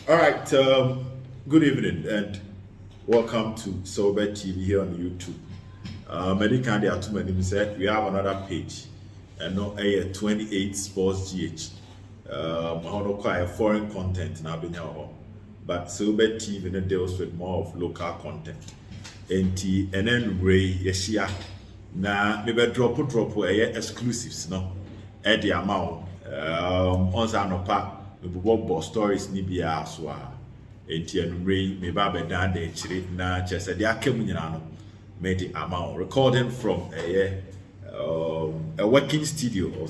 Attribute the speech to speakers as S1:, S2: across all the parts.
S1: All right. Good evening and welcome to Sober TV here on YouTube. Medical there are too many. We have another page, and no a 28 Sports GH. I don't quite foreign content now, but Sober TV deals with more of local content. And then Ray Yeshia. Na maybe drop exclusives no. At the amount. On Sanopa. Mebobɔ stories ni bia so a enti anumre me ba bɛda da akyire na kyerɛ de aka mu nyina no me the amount recording from a working studio of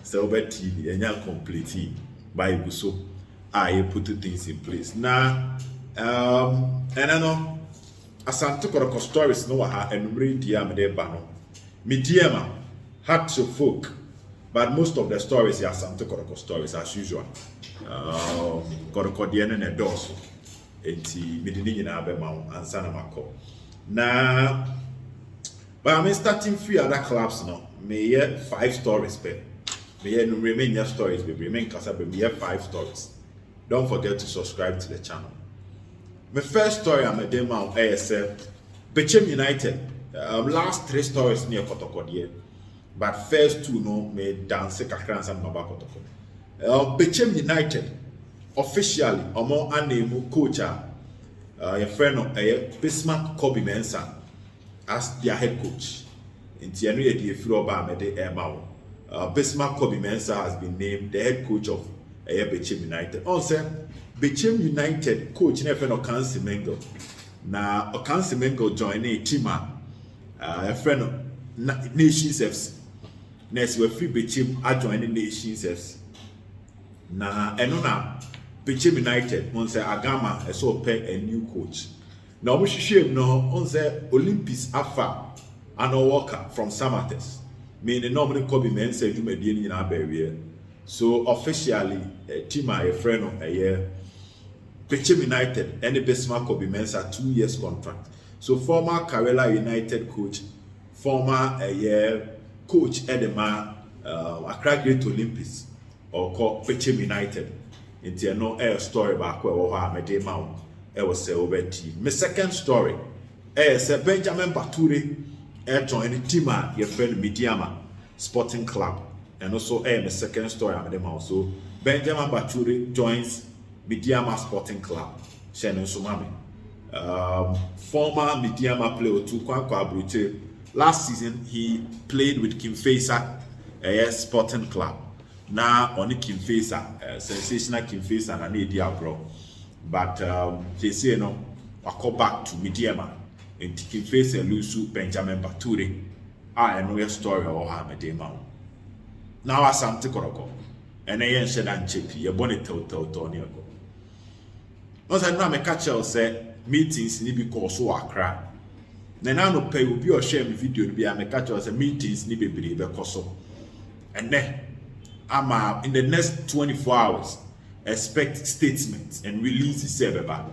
S1: Silver TV enya complete by Buso I put things in place na and I know Asante Kotoko stories no ha anumre dia me de ba no me dia hard to folk. But most of the stories are Asante Kotoko stories as usual. Kotoko diene ne doso. Enti midini nyina abema ansa na mako. Na but I'm starting three other clubs now. Me 5 stories pe. Me remain stories be remain kasa be me 5 stories. Don't forget to subscribe to the channel. My first story I'm a demo ASF Bechem United. Last 3 stories near Kotoko diene. But first two no me dance kakran sam baba Kotoko. Bechem United officially omo anemu coach your friend of Bismarck Kobe Mensah as their head coach. Inti anu ye die firo ba me de ema Bismarck Kobe Mensah has been named the head coach of Bechem United. Also Bechem United coach na friend of Okansi Mengo. Na Okansi Mengo join a team a friend of Nations FC. Next we free Bechem adjoining Nations FC. Na enona Bechem United on say Agama so pay a new coach. Now we should no on say Olympics afa and worker from Samates. Meaning normally Kobe Mensah you medini in our barrier. So officially team a friend of a year Bechem United and the Bismarck Kobe Mensah 2 years contract. So former Karela United coach, former a year coach Edema Accra Great Olympics or called Bechem United. Into no air story back where I made him out. I was say over team. My second story is Benjamin Bature joined the team your friend Midiama Sporting Club. And also my second story I made him out. So Benjamin Bature joins Midiama Sporting Club. Shannon Sumami. Former Midiama player to Kwankwa Brute. Last season he played with Kim Faisa Sporting Club. Now on Kim Faisa, sensational Kim Faisa and Nadia bro. But they say no, I call back to Midiama and Kim Faisa Lusu Benjamin Bature. I know a story or Hamadema. Now Asante Kotoko. And I ain't said and chippy, your bonnet Tony ago. Once I know my catcher say meetings need be called so Accra. Then I no pay will be or share my video to be a catcher as a meetings need be because so. And then I'm in the next 24 hours expect statements and release the server back.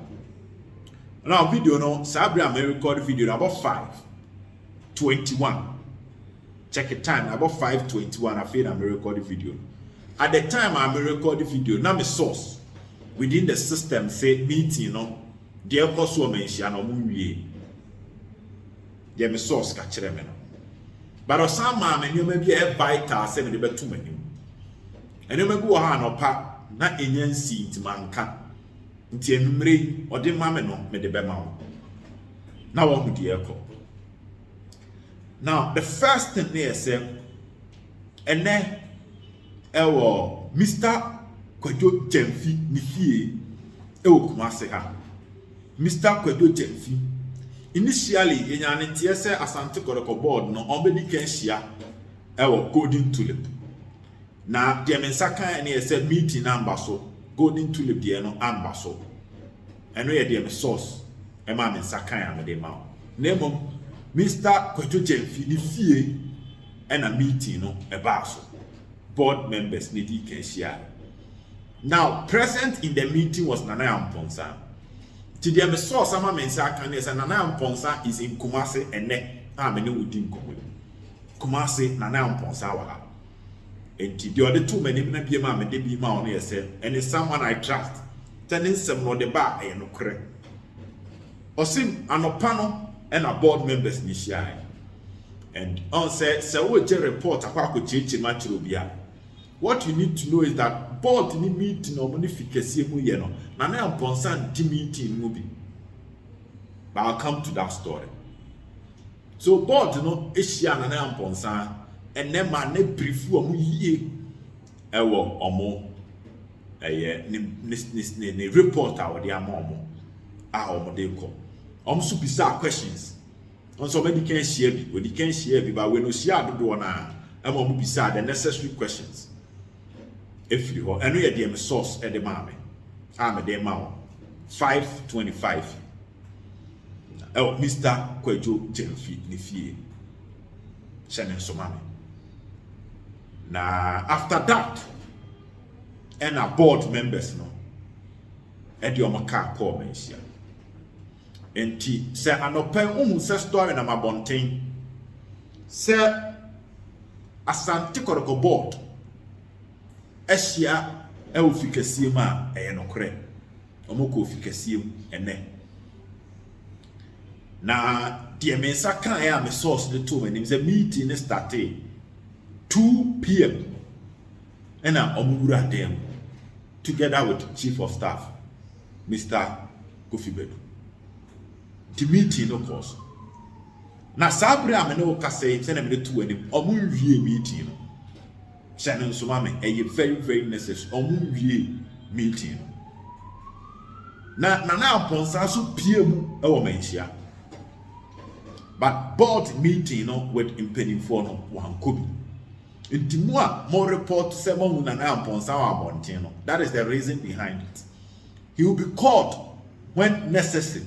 S1: Now video no Sabri may record video about 5:21. Check the time about 5:21. I feel I may record the video. At the time I may record the video, now my source within the system say meeting no there cause so mention no muwie. There my source catch them no. But some man you may be a vital say me be too many. And you may go ha no pa na enyansi ntimanka. Nti enumre ode mame no me de be ma wo. Na wo hu de ekọ. Now the first thing there say ene ewo Mr. Kwadwo Jemfi ni fie ewo Kumase ha. Mr. Kwadwo Jemfi initially enyane tie say Asante Kotoko board no obedi kan hia ewo Golden Tulip. Na the mensaka and he said meeting number so Golden Tulip the no amber so. And we the source Emma mensaka am de ma. Name Mr. Kwadwo Jemfi ni fie and a meeting no e ba so. Board members need can share. Now present in the meeting was Nana Amponsa. To the source Ama mensaka and Nana Amponsa is in Kumase and ne amene wudi nkomo. Kumase Nana Amponsa wa. And the other two men na be ma me de be ma on here say and it's someone I trust Turning some no the bar and no cre. Osim anopano and a board members ni share. And on said, so we report a change match will be. What you need to know is that board ni meeting or modification mu yeno. Na na amponsan di meeting mu bi. But I'll come to that story. So board no eshia na na amponsan and then man ne brief omu yie ewo omo ni report a wode ama omo a omo de ko. Omo so bisa questions. On so many can share bi, we can share bi, but we no share do na am omo bisa the necessary questions. If you and we are the source at the mame. I'm a demo 525. Oh, Mr. Kwejo Jenfi Nifie. Shannon Somame. Now, after that, and our board members no, and your maca call Manhyia. And T say, an open say story na my bonting. Say, Asante Kotoko board. Eshia e ofikasi ma e no kre omoko ofikasi ene na die mensa kan ya me source de to manim say meeting started 2 p.m. and omura dem together with chief of staff Mr. Kofibedu. The meeting of course na sabre amene ka say na me to anim omunwie meeting no Shannon Sumame, a very, very necessary meeting. Now, Ponsa so PM our Manhyia. But board meeting with impending for no one could be. In more report to 7 Nana Ponsa or Montino. That is the reason behind it. He will be called when necessary.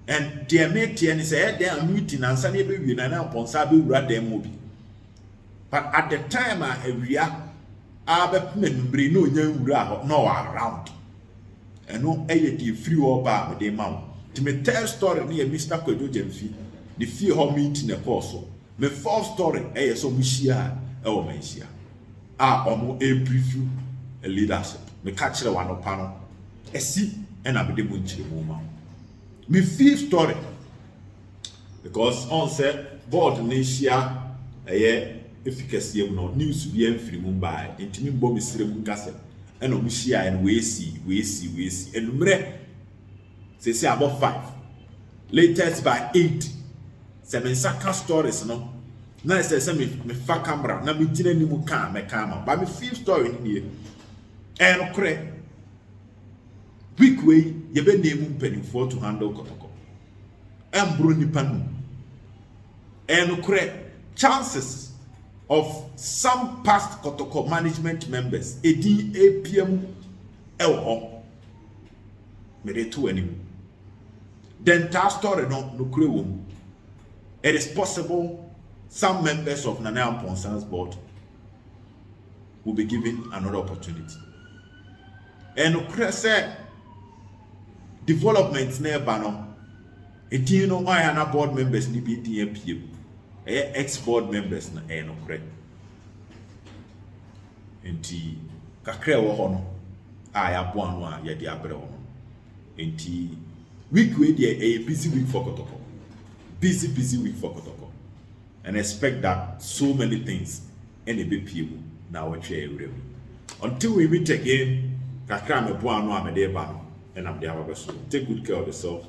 S1: And dear meeting is a their meeting and Sunday baby Nana Ponsa be rather movie. But at the time area abepmen no nyawura no around eno di free oba me dey ma to me tell story na Mr. Kwejo Jenfi the fear ho meeting e course me first story so muhia e wo Manhyia omo brief a leadership me catch the one opa no esi na be dey mo nchire mo ma me fifth story because on say board Manhyia efficacy no news bi amfiri mu ba intimi mbo misire mu gase ena omu hia en we see enumre say about 5 latest by 8 seven saka stories no na say me fa camera na me gina ni mu ka me kama ba me fifth story ni en kre week way ye be name mpanimfo to handle Kotoko embro nipa nu en kre chances of some past Kotoko management members edi APM elho mede to anim then that story no kure wom. It is possible some members of Nana Amponsan's board will be given another opportunity. And kure say development never no edi no why na board members ni be di APM ex-board members na no kre enti kakra wo ho no ya bo anu a ye di abre ho enti week we dey a busy week for Kotoko, busy week for Kotoko, and expect that so many things any big people now we share until we meet again. Kakra me bo anu a me dey ba no and I'm there. So take good care of yourself.